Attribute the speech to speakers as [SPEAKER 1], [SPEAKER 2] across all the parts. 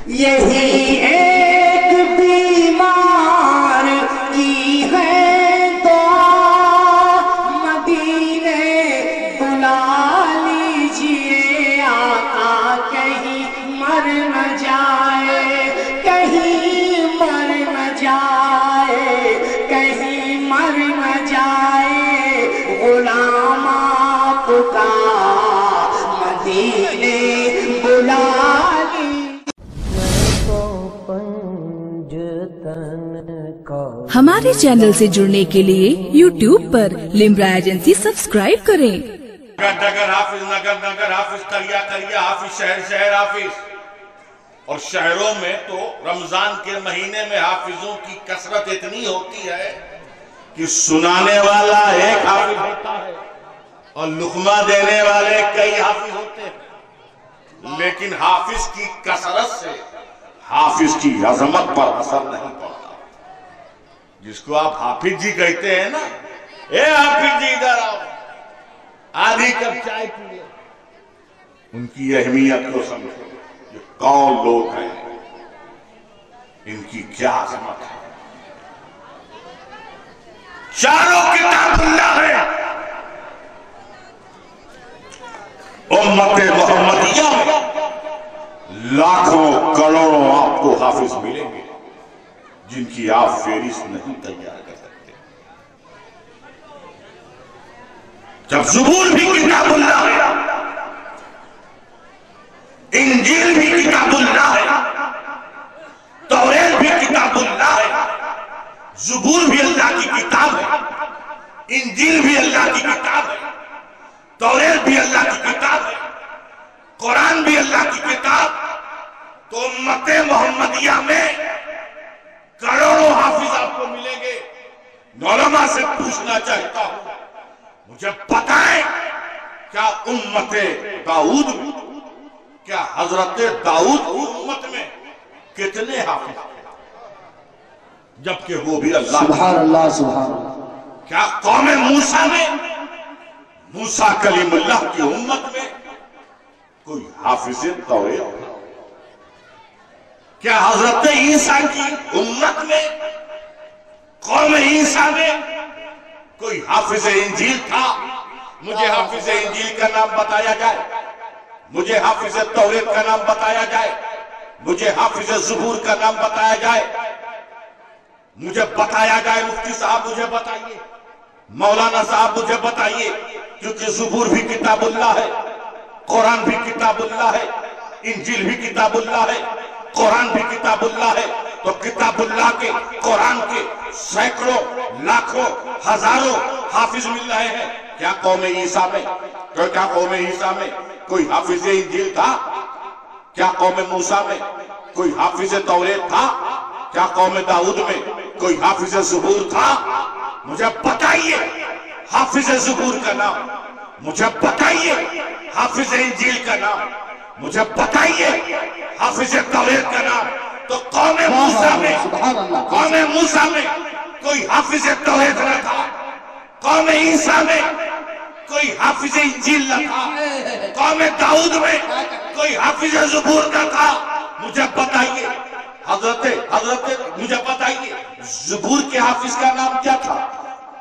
[SPEAKER 1] یہی ایک بیمار کی ہے دعا، مدینے بلا لیجئے آقا کہیں مر نہ جائے، کہیں مر نہ جائے، کہیں مر نہ جائے غلام آپ کا مدینے بلا
[SPEAKER 2] ہمارے چینل سے جڑنے کے لیے YouTube پر لمبرا ایجنسی سبسکرائب کریں۔
[SPEAKER 3] نگر حافظ، نگر نگر حافظ، قریہ قریہ حافظ، شہر شہر حافظ۔ اور شہروں میں تو رمضان کے مہینے میں حافظوں کی کثرت اتنی ہوتی ہے کہ سنانے والا ایک حافظ ہوتا ہے اور لقمہ دینے والے کئی حافظ ہوتے ہیں، لیکن حافظ کی کثرت سے حافظ کی عظمت پر اثر نہیں پڑتا۔ جس کو آپ حافظ جی کہتے ہیں نا، اے حافظ جی ادھر آؤ، آدھی کپ چائے پیئے، ان کی اہمیت کو سمجھو، یہ کون لوگ ہیں، ان کی کیا عظمت ہے۔ چاروں کتاب اللہ ہے، امت محمدیہ میں لاکھوں کروڑوں آپ کو حافظ ملیں گے جن کی آپ فہرست نہیں تیار کر سکتے۔ جب زبور بھی کتاب اللہ ہے، انجیل بھی کتاب اللہ ہے، توریت بھی کتاب اللہ ہے، زبور بھی اللہ کی کتاب ہے، انجیل بھی اللہ کی کتاب ہے، توریت بھی اللہ کی کتاب ہے، قرآن بھی اللہ کی کتاب، تو امت محمدیہ میں کروڑوں حافظ آپ کو ملیں گے۔ علماء سے پوچھنا چاہتا ہوں، مجھے بتائیں کیا امت داؤد میں، کیا حضرت داؤد امت میں کتنے حافظ تھے؟ جبکہ وہ بھی اللہ،
[SPEAKER 1] سبحان اللہ سبحان اللہ۔
[SPEAKER 3] کیا قوم موسیٰ میں، موسیٰ کلیم اللہ کی امت میں کوئی حافظ توریت؟ کیا حضرت عیسیٰ کی امت میں، قوم عیسیٰ میں کوئی حافظ انجیل تھا؟ مجھے حافظ انجیل کا نام بتایا جائے، مجھے حافظ توریت کا نام بتایا جائے، مجھے حافظ زبور کا نام بتایا جائے، مجھے بتایا جائے۔ مفتی صاحب مجھے بتائیے، مولانا صاحب مجھے بتائیے، کیونکہ زبور بھی کتاب اللہ ہے، قرآن بھی کتاب اللہ ہے، انجیل بھی کتاب اللہ ہے، قرآن بھی کتاب اللہ ہے، تو کتاب اللہ کے، قرآن کے سینکڑوں، لاکھوں، ہزاروں حافظ مل رہے ہیں۔ کیا قوم عیسیٰ میں، کیا قوم عیسیٰ میں کوئی حافظ انجیل تھا؟ کیا قوم موسیٰ میں کوئی حافظ توریت تھا؟ کیا قوم داؤد میں کوئی حافظ زبور تھا؟ مجھے بتائیے حافظ زبور کا نام، مجھے بتائیے حافظ انجیل کا نام، مجھے بتائیے حافظ توریت کا نام۔ تو قوم موسیٰ میں، قوم موسیٰ میں کوئی حافظ توریت نہ تھا، قوم عیسیٰ میں کوئی حافظ انجیل نہ تھا، قوم داؤد میں کوئی حافظ زبور نہ تھا۔ مجھے بتائیے مجھے بتائیے زبور کے حافظ کا نام کیا تھا؟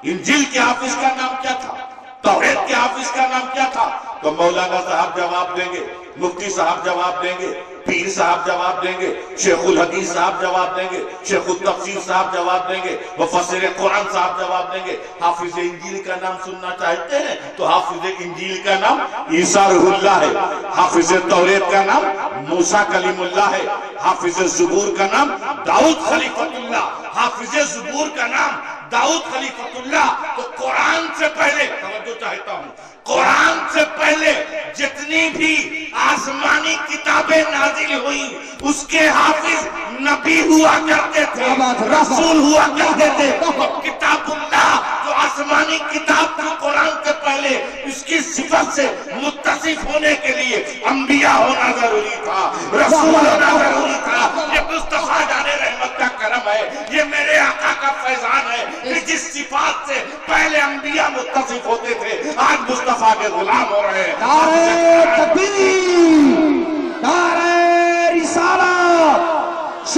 [SPEAKER 3] انجیل کے حافظ کا نام کیا تھا؟ توریت کے حافظ کا نام کیا تھا؟ تو مولانا صاحب جواب دیں گے، مفتی صاحب جواب دیں گے، پیر صاحب جواب دیں گے، شیخ الحدیث صاحب جواب دیں گے، شیخ التفسیر صاحب جواب دیں گے، مفسر قرآن صاحب جواب دیں گے۔ حافظ انجیل کا نام سننا چاہتے ہیں تو حافظ انجیل کا نام عیسیٰ روح اللہ ہے، حافظ توریت کا نام موسیٰ کلیم اللہ ہے، حافظ زبور کا نام داؤد خلیفۃ اللہ، حافظ زبور کا نام داؤد خلیفۃ اللہ۔ تو قرآن سے پہلے، توجہ چاہتا ہوں، قرآن سے پہلے جتنی بھی آسمانی کتابیں نازل ہوئی اس کے حافظ نبی ہوا کرتے تھے، رسول ہوا کرتے تھے۔ کتاب اللہ جو آسمانی کتاب تھا قرآن سے پہلے، اس کی صفت سے متصف ہونے کے لیے انبیاء ہونا ضروری تھا، رسول ہونا ضروری تھا۔ یہ مصطفیٰ جان رحمت کا کرم ہے، یہ میرے آقا کا فیضان ہے کہ جس صفات سے پہلے انبیاء متصف ہوتے تھے آج مصطفیٰ کے غلام ہو رہے ہیں۔
[SPEAKER 1] نعرہ تکبیر، نعرہ رسالت،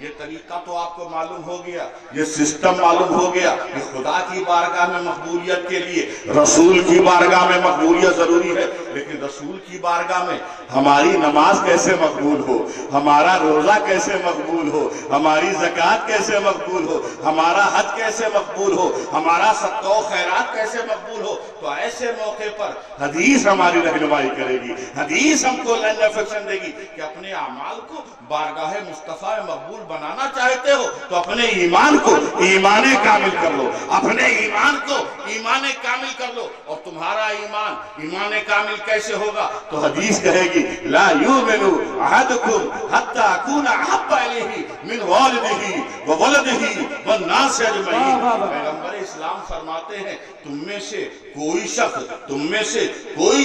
[SPEAKER 3] یہ طریقہ تو آپ کو معلوم ہو گیا، یہ سسٹم معلوم ہو گیا کہ خدا کی بارگاہ میں مقبولیت کے لیے رسول کی بارگاہ میں مقبولیت ضروری ہے، لیکن رسول کی بارگاہ میں ہماری نماز کیسے مقبول ہو، ہمارا روزہ کیسے مقبول ہو، ہماری زکوٰۃ کیسے مقبول ہو، ہمارا حج کیسے مقبول ہو، ہمارا صدقہ و خیرات کیسے مقبول ہو، تو ایسے موقع پر حدیث ہماری رہنمائی کرے گی، حدیث ہم کو لائن افیکشن دے گی کہ اپنے اعمال کو بارگاہ مصطفیٰ مقبول بنانا چاہتے ہو تو اپنے ایمان کو ایمان کامل کر لو، اپنے ایمان کو ایمان کامل کر لو، اور تمہارا ایمان ایمان کامل کیسے ہوگا؟ تو حدیث کہے گی لا یؤمن احدکم حتی اکون احب الیہ من والدہ وولدہ والناس اجمعین۔ پیغمبر اسلام فرماتے ہیں تم میں سے کوئی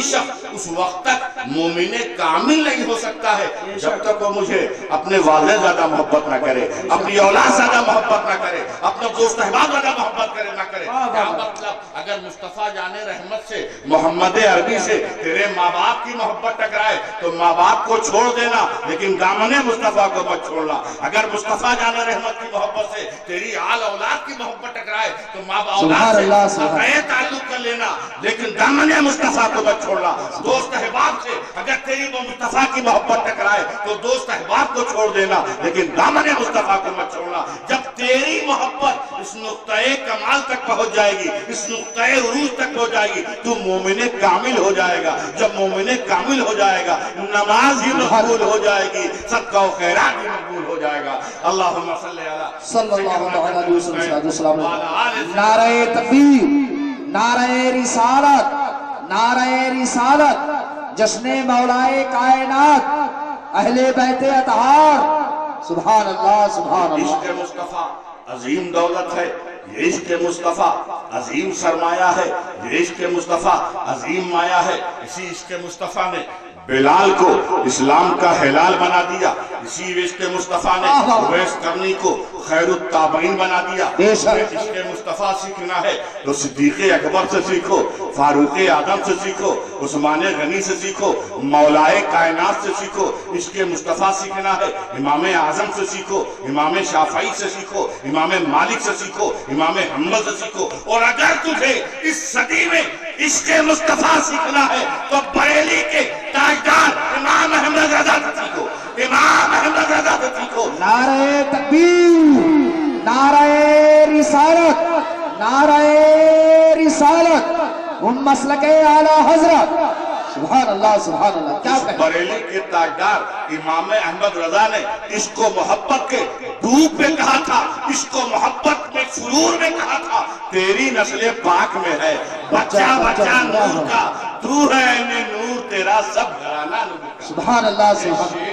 [SPEAKER 3] شخص اس وقت تک مومن کامل نہیں ہو سکتا ہے جب تک وہ مجھے اپنے والد زیادہ محبت نہ کرے، اپنی اولاد زیادہ محبت نہ کرے، اپنا دوست احباب زیادہ محبت نہ کرے۔ کیا مطلب؟ اگر مصطفیٰ جان رحمت سے محمد عربی سے تیرے ماں باپ کی محبت ٹکرائے تو ماں باپ کو چھوڑ دینا، لیکن دامن مصطفیٰ کو مت چھوڑنا۔ اگر مصطفیٰ جان رحمت کی محبت سے تیری آل اولاد کی محبت ٹکرائے تو ماں باپ اولاد سے تعلق کر لینا، لیکن دامن مصطفیٰ کو مت چھوڑنا۔ دوست احباب سے اگر تیری وہ مصطفیٰ کی محبت ٹکرائے تو دوست احباب کو چھوڑ دینا، لیکن دامن مصطفیٰ کو مت چھوڑنا۔ جب تیری محبت اس نقطۂ کمال تک پہنچ جائے گی، اس نقطۂ عروج تک پہنچ جائے گی، تو مومن کامل ہو جائے گا۔ جب مومن کامل ہو جائے گا، نماز ہی مقبول ہو جائے گی، صدقہ و خیرات بھی مقبول ہو جائے گا۔ اللہم صلی
[SPEAKER 1] اللہ علیہ وسلم۔ نعرہ تکبیر، نعرہ رسالت، نعرہ رسالت، جشن مولائے کائنات، اہل بیت اطہار، سبحان اللہ سبحان اللہ۔
[SPEAKER 3] عشق مصطفیٰ عظیم دولت ہے، یہ عشق مصطفیٰ عظیم سرمایہ ہے، یہ عشق مصطفیٰ عظیم مایہ ہے۔ اسی عشق مصطفیٰ نے بلال کو اسلام کا ہلال بنا دیا، اسی عشق مصطفیٰ نے اویس کرنی کو خیر التابعین بنا دیا۔ عشق مصطفیٰ سیکھنا ہے تو صدیق اکبر سے سیکھو، فاروق اعظم سے سیکھو، عثمان غنی سے سیکھو، مولائے کائنات سے سیکھو۔ عشق مصطفیٰ سیکھنا ہے امام اعظم سے سیکھو، امام شافعی سے سیکھو، امام مالک سے سیکھو، امام حنبل سے سیکھو۔ اور اگر تجھے اس صدی میں عشق مصطفیٰ سیکھنا ہے تو بریلی کے تاجدار امام احمد رضا سے سیکھو، امام احمد رضا سے سیکھو۔
[SPEAKER 1] نعرہ تکبیر، نعرہ رسالت، نعرہ رسالت، ہم مسلک اعلیٰ حضرت، سبحان اللہ سبحان اللہ۔ کیا کہیں؟
[SPEAKER 3] بریلی کے تاجدار امام احمد رضا نے اس کو محبت کے دھوپ میں کہا تھا، اس کو محبت میں سرور میں کہا تھا، تیری نسل پاک میں ہے بچہ بچہ نور کا، تو ہے اے نور تیرا سب گھرانہ نور کا۔
[SPEAKER 1] سبحان اللہ سبحان اللہ۔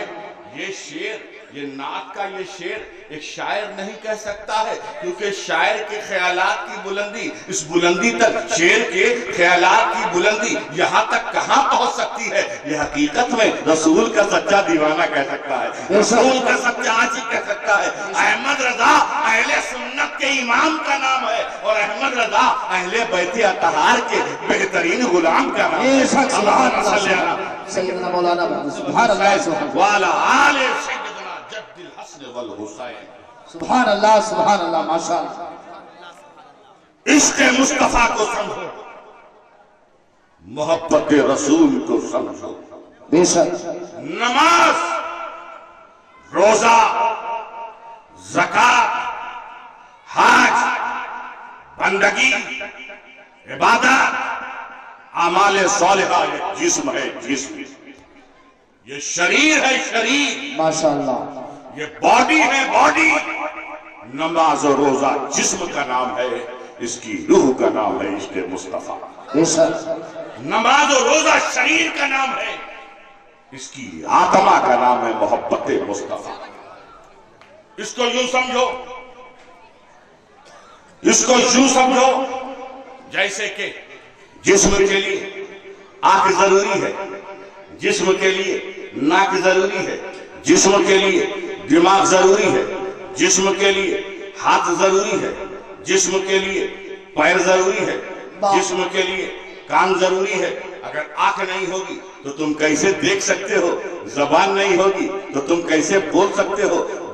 [SPEAKER 3] یہ شعر، یہ نعت کا یہ شعر ایک شاعر نہیں کہہ سکتا ہے، کیونکہ شاعر کے خیالات کی بلندی، اس بلندی تک شعر کے خیالات کی بلندی یہاں تک کہاں پہنچ سکتی ہے؟ یہ حقیقت میں رسول کا سچا دیوانہ کہہ سکتا ہے، رسول کا سچا عاشق کہہ سکتا ہے۔ احمد رضا اہل سنت کے امام کا نام ہے، اور احمد رضا اہل بیت اطہار کے بہترین غلام کا نام ہے۔
[SPEAKER 1] سبحان اللہ سیدنا مولانا سبحان اللہ سبحان اللہ
[SPEAKER 3] وعلی آل سیدنا جد الحسن والحسین۔
[SPEAKER 1] سبحان اللہ سبحان اللہ ماشاء اللہ۔
[SPEAKER 3] عشق مصطفیٰ کو سمجھو، محبت رسول کو سمجھو۔
[SPEAKER 1] بے شک
[SPEAKER 3] نماز، روزہ، زکوٰۃ، حج، بندگی، عبادت، اعمال صالحہ، یہ جسم ہے، جسم، یہ شریر ہے، شریر،
[SPEAKER 1] ماشاءاللہ،
[SPEAKER 3] یہ باڈی ہے، باڈی۔ نماز و روزہ جسم کا نام ہے، اس کی روح کا نام ہے عشق مصطفیٰ۔
[SPEAKER 1] بے شک
[SPEAKER 3] نماز و روزہ شریر کا نام ہے، اس کی آتما کا نام ہے محبت مصطفیٰ۔ اس کو یوں سمجھو، اس کو یوں سمجھو جیسے کہ جسم کے لیے آنکھ ضروری ہے، جسم کے لیے ناک ضروری ہے، جسم کے لیے دماغ ضروری ہے، جسم کے لیے ہاتھ ضروری ہے، جسم کے لیے پیر ضروری ہے، جسم کے لیے کان ضروری ہے۔ اگر آنکھ نہیں ہوگی تو تم کیسے دیکھ سکتے ہو؟ زبان نہیں ہوگی تو تم کیسے بول سکتے ہو؟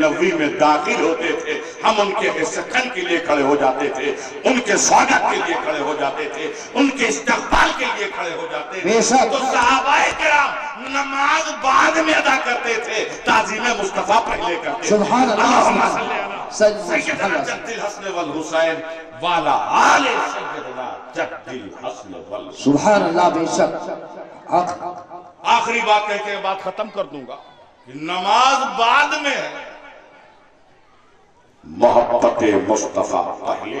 [SPEAKER 3] نبوی میں داخل ہوتے تھے ہم ان کے سکن کے لیے کھڑے ہو جاتے تھے، ان کے سواگت کے لیے کھڑے ہو جاتے تھے، ان کے استقبال کے لیے کھڑے ہو جاتے تھے۔ تو صحابہ کرام نماز بعد میں ادا کرتے تھے، تعظیم مصطفیٰ پہلے کرتے تھے۔
[SPEAKER 1] سبحان اللہ،
[SPEAKER 3] سیدنا جد الحسن والحسین والا آل سیدنا جد الحسن والحسین۔
[SPEAKER 1] سبحان اللہ، بے شک۔
[SPEAKER 3] آخری بات کہہ کے بات ختم کر دوں گا کہ نماز بعد میں ہے، محبت مصطفیٰ پہلے۔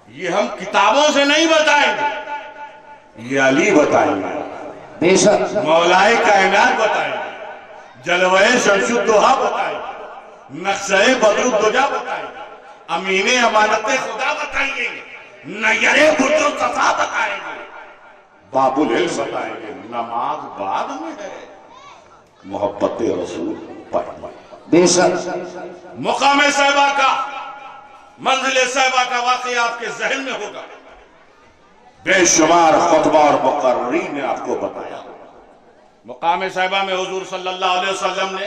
[SPEAKER 3] یہ ہم کتابوں سے نہیں بتائیں گے، یہ علی بتائیں گے،
[SPEAKER 1] بے شک،
[SPEAKER 3] مولائے کائنات بتائیں گے، جلوہ شمس الضحیٰ بتائیں گے، نقشہ بدر الدجا بتائیں گے، امین امانت خدا بتائیں گے، نیر برج الصفا بتائیں گے، باب العلم بتائیں گے۔ نماز بعد میں ہے، محبت رسول پہلے۔
[SPEAKER 1] بے شک۔
[SPEAKER 3] مقام صحابہ کا، منزل صحابہ کا واقعہ آپ کے ذہن میں ہوگا، بے شمار خطبہ اور مقررین نے آپ کو بتایا۔ مقام صحابہ میں حضور صلی اللہ علیہ وسلم نے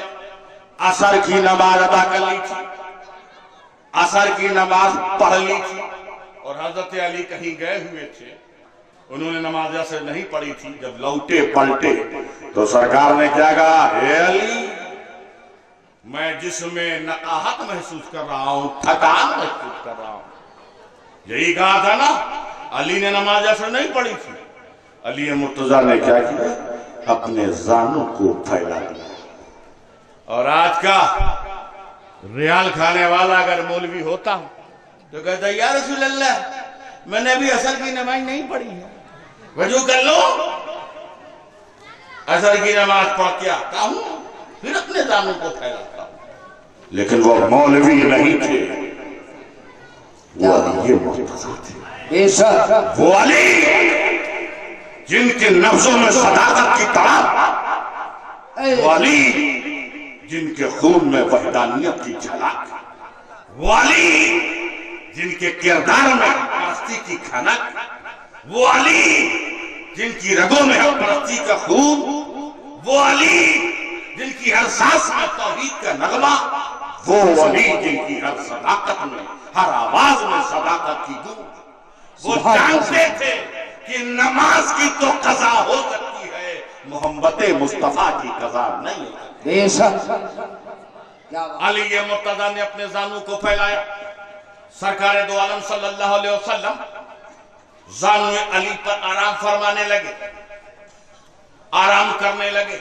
[SPEAKER 3] عصر کی نماز ادا کر لی تھی، عصر کی نماز پڑھ لی تھی، اور حضرت علی کہیں گئے ہوئے تھے، انہوں نے نماز عصر نہیں پڑھی تھی۔ جب لوٹے پلٹے تو سرکار نے کیا کہا، اے علی، میں جسم میں نقاہت محسوس کر رہا ہوں، تھکان محسوس کر رہا ہوں۔ یہی کہا تھا نا، علی نے نماز عصر نہیں پڑھی تھی۔ علی مرتضیٰ نے کیا کیا، اپنے زانوں کو پھیلا دیا۔ اور آج کا ریال کھانے والا اگر مولوی ہوتا تو کہتا یا رسول اللہ، میں نے ابھی عصر کی نماز نہیں پڑھی ہے، وضو کر لو، عصر کی نماز پڑھ کے آتا ہوں، پھر اپنے زانوں کو پھیلاتا ہوں۔ لیکن وہ مولوی نہیں تھے، وہ علی مرتضیٰ تھے،
[SPEAKER 1] بے شک۔
[SPEAKER 3] وہ علی جن کے نفسوں میں صداقت کی تڑپ، وہ علی جن کے خون میں وحدانیت کی جھلک، وہ علی جن کے کردار میں پرستی کی کھنک، وہ علی جن کی رگوں میں حق پرستی کا خون، وہ علی جن کی ہر سانس میں توحید کا نغمہ، وہ علی جن کی ہر صداقت میں، ہر آواز میں صداقت کی گونج۔ وہ جانتے تھے کہ نماز کی تو قضا ہو سکتی ہے، محبت مصطفیٰ کی قضا نہیں ہو سکتی۔
[SPEAKER 1] بے شک۔
[SPEAKER 3] علی مرتضیٰ نے اپنے زانوں کو پھیلایا، سرکار دو عالم صلی اللہ علیہ وسلم زانو علی پر آرام فرمانے لگے، آرام کرنے لگے۔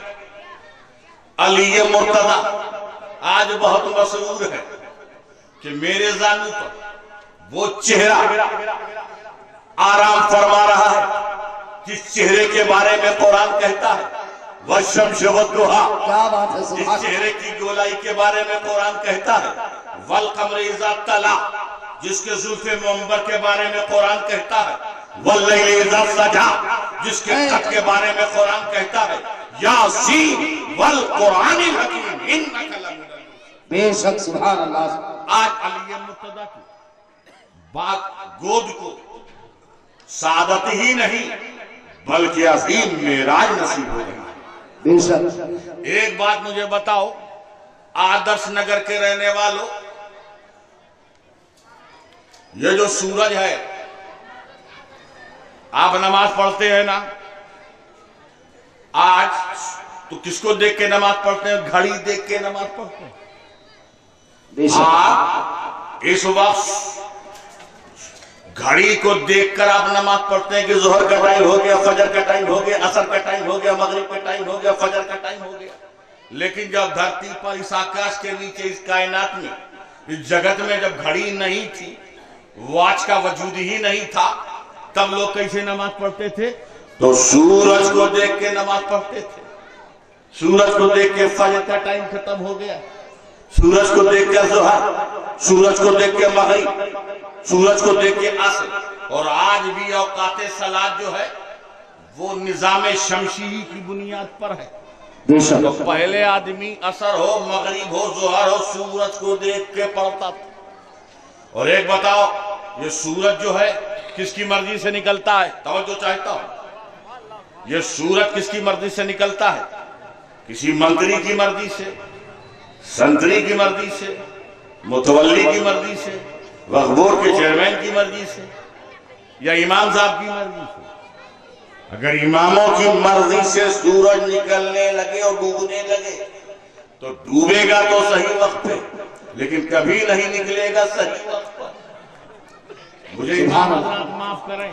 [SPEAKER 3] علی مرتضیٰ آج بہت مسرور ہے کہ میرے زانو پر وہ چہرہ آرام فرما رہا ہے جس چہرے کے بارے میں قرآن کہتا ہے وَالشَّمْسِ وَالضُّحَىٰ،
[SPEAKER 1] کیا بات ہے،
[SPEAKER 3] جس
[SPEAKER 1] سبحان
[SPEAKER 3] چہرے کی گولائی کے بارے میں قرآن کہتا ہے وَالْقَمْرِ اِذَا تَلَا، جس کے زلف منبر کے بارے میں قرآن کہتا ہے وَاللَّيْلِ اِذَا سَجَا، جس کے قد کے بارے میں قرآن کہتا ہے یاسین وَالْقُرْآنِ الْحَکِیمِ اِنَّکَ لَمِنَ الْمُرْسَلِینَ۔
[SPEAKER 1] بے شک، سبحان اللہ۔
[SPEAKER 3] آج علی مرتضیٰ کی بات گود کو سعادت ہی نہیں بلکہ عظیم معراج نصیب ہو رہی ہے۔
[SPEAKER 1] بے شک۔
[SPEAKER 3] ایک بات مجھے بتاؤ، آدرش نگر کے رہنے والوں، یہ جو سورج ہے، آپ نماز پڑھتے ہیں نا، آج تو کس کو دیکھ کے نماز پڑھتے ہیں؟ گھڑی دیکھ کے نماز پڑھتے ہیں۔
[SPEAKER 1] بے شک۔
[SPEAKER 3] آپ اس وقت گھڑی کو دیکھ کر آپ نماز پڑھتے ہیں کہ ظہر کا ٹائم ہو گیا، فجر کا ٹائم ہو گیا، عصر کا ٹائم ہو گیا، مغرب کا ٹائم ہو گیا، فجر کا ٹائم ہو گیا۔ لیکن جب دھرتی پر اس آکاش کے نیچے اس کائنات میں اس جگت میں جب گھڑی نہیں تھی، واچ کا وجود ہی نہیں تھا، تب لوگ کیسے نماز پڑھتے تھے؟ تو سورج کو دیکھ کے نماز پڑھتے تھے۔ سورج کو دیکھ کے فجر کا ٹائم ختم ہو گیا، سورج کو دیکھ کے ظہر، سورج کو دیکھ کے مغرب، سورج کو دیکھ کے عصر۔ اور آج بھی اوقات صلاۃ جو ہے وہ نظام شمسی کی بنیاد پر ہے۔
[SPEAKER 1] بے شک۔
[SPEAKER 3] تو پہلے آدمی عصر ہو، مغرب ہو، ظہر ہو، سورج کو دیکھ کے پڑھتا تھا۔ اور ایک بتاؤ، یہ سورج جو ہے کس کی مرضی سے نکلتا ہے؟ توجہ چاہتا ہوں، یہ سورج کس کی مرضی سے نکلتا ہے؟ کسی منتری کی مرضی سے، سنتری کی مرضی سے، متولی کی مرضی سے، وقف بورڈ کے چیئرمین کی مرضی سے، یا امام صاحب کی مرضی سے؟ اگر اماموں کی مرضی سے سورج نکلنے لگے اور ڈوبنے لگے تو ڈوبے گا تو صحیح وقت پہ، لیکن کبھی نہیں نکلے گا صحیح وقت پر۔ مجھے امام حضرات معاف کریں،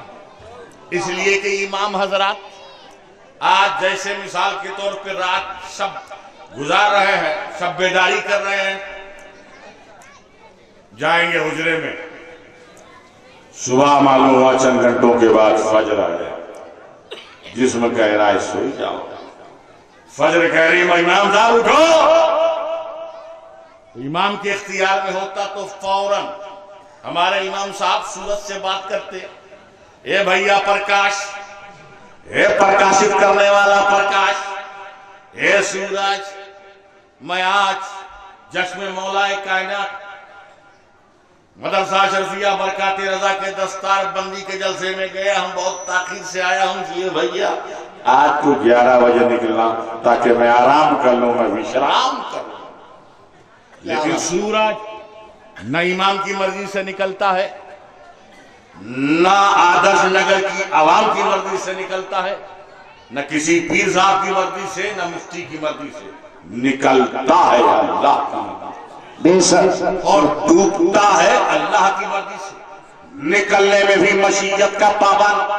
[SPEAKER 3] اس لیے کہ امام حضرات آج جیسے مثال کے طور پہ رات شب گزار رہے ہیں، شب بیداری کر رہے ہیں، جائیں گے حجرے میں، صبح معلوم ہوا چند گھنٹوں کے بعد فجر آ جائے، جسم کہہ رہا ہے سوئی جاؤ، فجر کہہ رہی امام صاحب اٹھو، امام کے اختیار میں ہوتا تو فوراً ہمارے امام صاحب سورج سے بات کرتے، اے بھیا پرکاش، اے پرکاشت کرنے والا پرکاش، اے سورج، میں آج جشن مولا کائنات مدرسہ شرفیہ برکات رضا کے دستار بندی کے جلسے میں گیا ہوں، بہت تاخیر سے آیا ہوں، یہ بھیا آج تو 11 بجے نکلنا تاکہ میں آرام کر لوں، میں وشرام کر لوں۔ لیکن سورج نہ امام کی مرضی سے نکلتا ہے، نہ آدرش نگر کی عوام کی مرضی سے نکلتا ہے، نہ کسی پیر صاحب کی مرضی سے، نہ مفتی کی مرضی سے، نکلتا ہے اللہ کی مرضی سے،
[SPEAKER 1] بے شک،
[SPEAKER 3] اور ڈوبتا ہے اللہ کی مرضی سے۔ نکلنے میں بھی مشیت کا پابند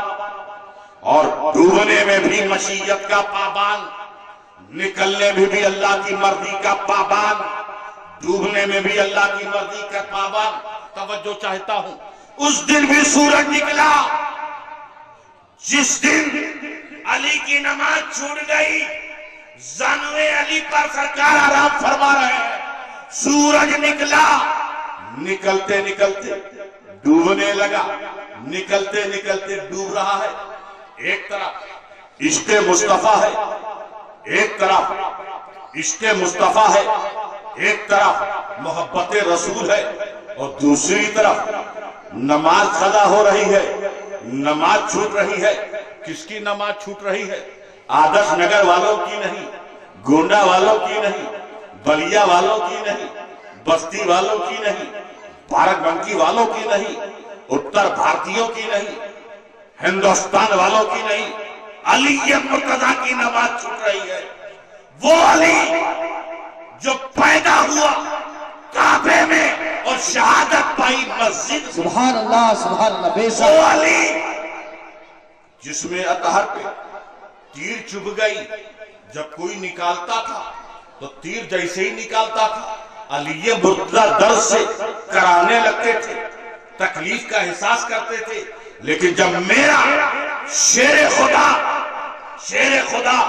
[SPEAKER 3] اور ڈوبنے میں بھی مشیت کا پابند، نکلنے میں بھی اللہ کی مرضی کا پابند، ڈوبنے میں بھی اللہ کی مرضی کا پابند۔ توجہ چاہتا ہوں، اس دن بھی سورج نکلا جس دن علی کی نماز چھوٹ گئی، زانوے علی پر سرکار آرام فرما رہے ہیں، سورج نکلا، نکلتے نکلتے ڈوبنے لگا، نکلتے نکلتے ڈوب رہا ہے۔ ایک طرف عشق مصطفیٰ ہے، ایک طرف عشق مصطفیٰ ہے، ایک طرف محبت رسول ہے، اور دوسری طرف نماز قضا ہو رہی ہے، نماز چھوٹ رہی ہے۔ کس کی نماز چھوٹ رہی ہے؟ آدرش نگر والوں کی نہیں، گونڈا والوں کی نہیں، بلیا والوں کی نہیں، بستی والوں کی نہیں، بارک بنکی والوں کی نہیں، اتر بھارتیوں کی نہیں، ہندوستان والوں کی نہیں، علی مرتضیٰ کی نماز چھوٹ رہی ہے۔ وہ علی جو پیدا ہوا کعبے میں اور شہادت پائی مسجد،
[SPEAKER 1] سبحان اللہ سبحان اللہ، بے
[SPEAKER 3] وہ
[SPEAKER 1] شک،
[SPEAKER 3] علی جس میں اطہر پہ تیر چبھ گئی، جب کوئی نکالتا تھا تو تیر جیسے ہی نکالتا تھا علی مرتضیٰ درد سے کرانے لگتے تھے، تکلیف کا احساس کرتے تھے۔ لیکن جب میرا شیر خدا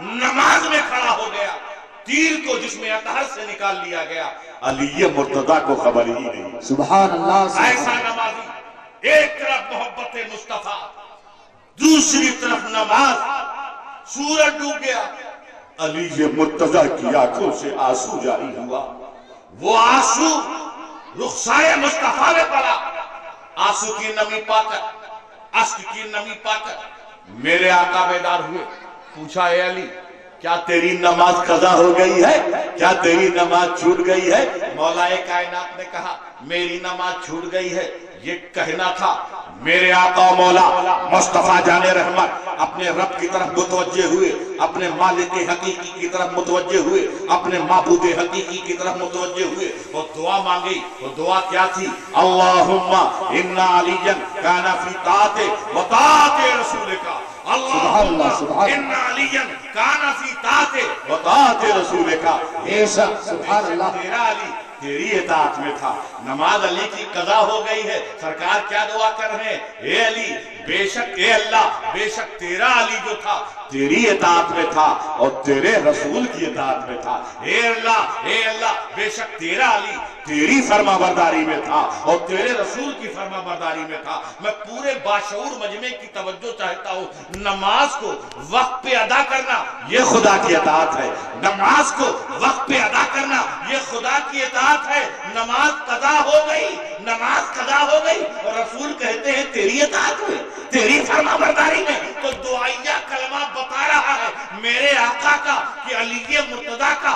[SPEAKER 3] نماز میں کھڑا ہو گیا، تیر کو جس میں اطہر سے نکال لیا گیا، علی مرتضیٰ کو خبر ہی نہیں۔
[SPEAKER 1] سبحان اللہ،
[SPEAKER 3] ایسا نمازی، ایک طرف محبت مصطفیٰ، دوسری طرف نماز، سورج ڈوب گیا، علی مرتضیٰ کی آنکھوں سے آنسو جاری ہوا، وہ آنسو رخسائے مصطفیٰ میں پڑا، آنسو کی نمی پا کر، اشک کی نمی پا کر میرے آقا بیدار ہوئے، پوچھا اے علی کیا تیری نماز قضا ہو گئی ہے؟ کیا تیری نماز چھوٹ گئی ہے؟ مولا کائنات نے کہا میری نماز چھوٹ گئی ہے، یہ کہنا تھا میرے آقا و مولا مصطفیٰ جان رحمت اپنے رب کی طرف متوجہ ہوئے، اپنے مالک حقیقی کی طرف متوجہ ہوئے، اپنے معبود حقیقی کی طرف متوجہ ہوئے، وہ دعا مانگی۔ وہ دعا کیا تھی؟ اللہم انا علیٰ کانا فی طاعت و طاعت رسولک، اللہم انا علیٰ کانا فی طاعت و طاعت رسولک،
[SPEAKER 1] بے شک، سبحان اللہ،
[SPEAKER 3] تیرا علی تیری اطاعت میں تھا، نماز علی کی قضا ہو گئی ہے۔ سرکار کیا دعا کر رہے ہیں؟ اے علی بے شک، اے اللہ بے شک تیرا علی جو تھا تیری اطاعت میں تھا اور تیرے رسول کی اطاعت میں تھا۔ اے اللہ بے شک تیرا علی تیری فرما برداری میں تھا اور تیرے رسول کی فرما برداری میں تھا۔ میں پورے باشعور مجمع کی توجہ چاہتا ہوں، نماز کو وقت پہ ادا کرنا یہ خدا کی اطاعت ہے، نماز کو وقت پہ ادا کرنا یہ خدا کی اطاعت ہے۔ نماز قضا ہو گئی، نماز قضا ہو گئی اور رسول کہتے ہیں تیری اطاعت میں، تیری فرما برداری میں، تو دعائیہ کلمہ بتا رہا ہے میرے آقا کا کہ علی مرتضیٰ کا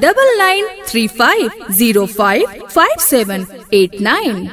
[SPEAKER 2] 9935055789।